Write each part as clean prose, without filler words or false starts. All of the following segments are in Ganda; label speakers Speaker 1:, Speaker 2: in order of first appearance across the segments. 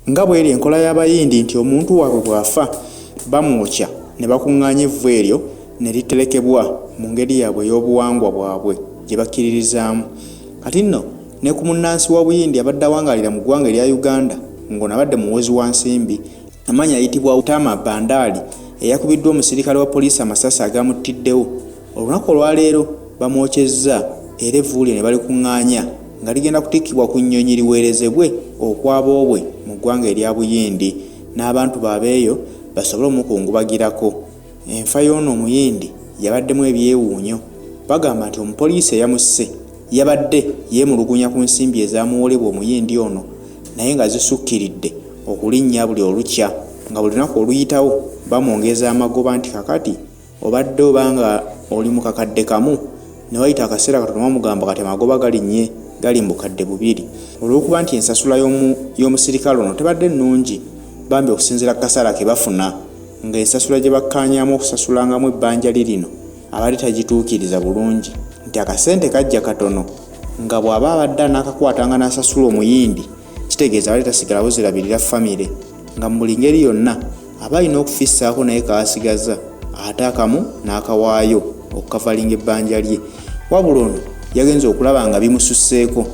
Speaker 1: nga bw'eri enkola y'abayindi nti omuntu waabwe bw'afa bamwokya ne bakuŋŋaanya evvu eryo ne literekebwa mu ngeri yaabwe ey'obuwangwa bwabwe gye bakkiririzaamu. Kati nno ne ku munnansi wa Buyindi abadde awangaalira mu ggwanga erya Uganda ng'onabadde muwozi wa nsimbi amannya ayitibwa Utama Bandaali eyakubiddwa omusirikale wa poliisi amasasi agamuttiddewo. Olunaku olwaleero bamwokyezza era evvu lye ne balikuŋŋaanya nga ligenda kutikkibwa ku nnyonyi liweerezebwe okwaboobwe mu ggwanga erya Buyindi n'abantu baabeeyo basobole omukungubagirako. Enfa y'ono omuyindi yabaddemu ebyewuunyo. Bagamba nti omupoliisi eyamusse yabadde yeemulugunya ku nsimbi ezaamuwolebwa omuyindi ono naye nga zisukkiridde okulinnya buli olukya nga buli lunaku oluyitawo bamwongeza amagoba nti kakati obadde obanga oli mu kakadde kamu ne wayita akaseera katono bamugamba kati amagoba gali mu bukadde bubiri. Olw'okuba nti ensasula y'omusirikale ono tebadde nnungi bambi okusinziira ku kasaala ke bafuna ng'ensasula gye bakkaanyaamu okusasulangamu ebbanja lirino abadde tagituukiriza bulungi nti akasente kajja katono nga bw'aba abadde anaakakwatanga n'asasula omuyindi kitegeeza abadde tasigalawo zirabirira famire nga mu buli ngeri yonna aba alina okufissaako naye kaasigaza ate akamu n'akawaayo okukavalinga ebbanja lye. Wabula ono yagenza okulaba nga bimususseeko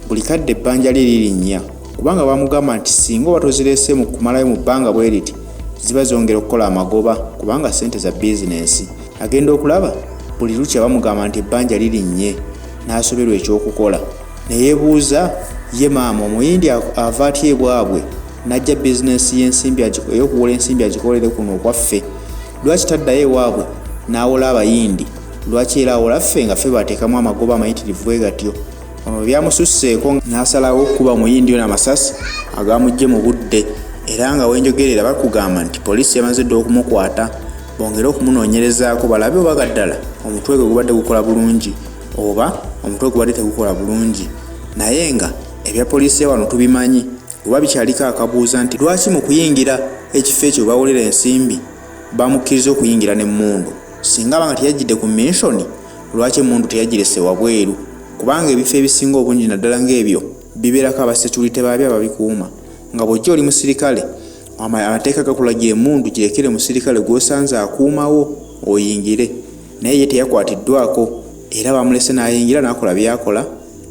Speaker 1: buli kadde ebbanja lye lirinnya kubanga bamugamba nti singa oba tozireese mu kumalayo mu bbanga bwe riti ziba zongera okukola amagoba kubanga ssente za bizinensi. Agenda okulaba buli lukya bamugamba nti ebbanja lirinnye n'asoberwa ekyokukola ne yeebuuza ye maama omuyindi ava atya ebwabwe n'ajja bizinensi y'ensimbi ey'okuwola ensimbi agikolere kuno okwaffe lwaki taddayo ewaabwe n'awola abayindi lwaki era awola ffe nga ffe bateekamu amagoba amayitirivu bwe gatyo. Ono byamususseeko n'asalawo okukuba omuyindi ono amasasi agaamujje mu budde era nga wenjogerera bakugamba nti poliisi yamaze dda okumukwata bongere okumunoonyerezaako balabe oba gaddala omutwe gwe gubadde gukola bulungi oba omutwe gubadde tegukola bulungi. Naye nga ebya poliisi wano tubimanyi oba bikyaliko akabuuza nti lwaki mu kuyingira ekifo ekyo bawolera ensimbi bamukkiriza okuyingira n'emmundu singa banga teyajjidde ku minshoni lwaki emmundu teyagirese wabweru kubanga ebifo ebisinga obungi naddala ng'ebyo bibeerako abasekulite baabyo ababikuuma nga bw'ojja oli musirikale amateeka gakulagira emmundu girekere musirikale gw'osanze akuumawo oyingire naye ye teyakwatiddwako era bamulese n'ayingira n'akola byakola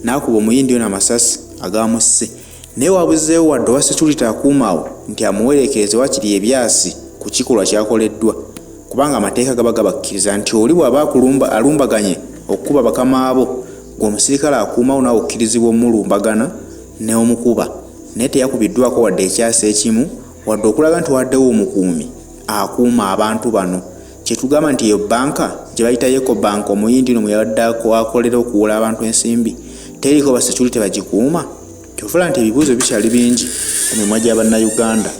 Speaker 1: n'akuba omuyindi ono amasasi agaamusse naye wabuzeewo wadde owa sekulite akuumaawo nti amuwerekereze wakiri ebyasi ku kikolwa kyakoleddwa kubanga amateeka gaba gabakkiriza nti oli bw'aba alumbaganye okukuba bakama abo gweomusirikale akuumawo naawe okkirizibwa omulumbagana n'omukuba naye teyakubiddwako wadde ekyasa ekimu wadde okulaga nti waddewo omukuumi akuuma abantu bano. Kyetugamba nti eyo banka gye bayita Eco Bank omuyindi no muyaddaako akolera okuwola abantu ensimbi teriko basekulite bagikuuma. Kyofula nti ebibuuzo bikyali bingi ku mimwa gy'Abannayuganda.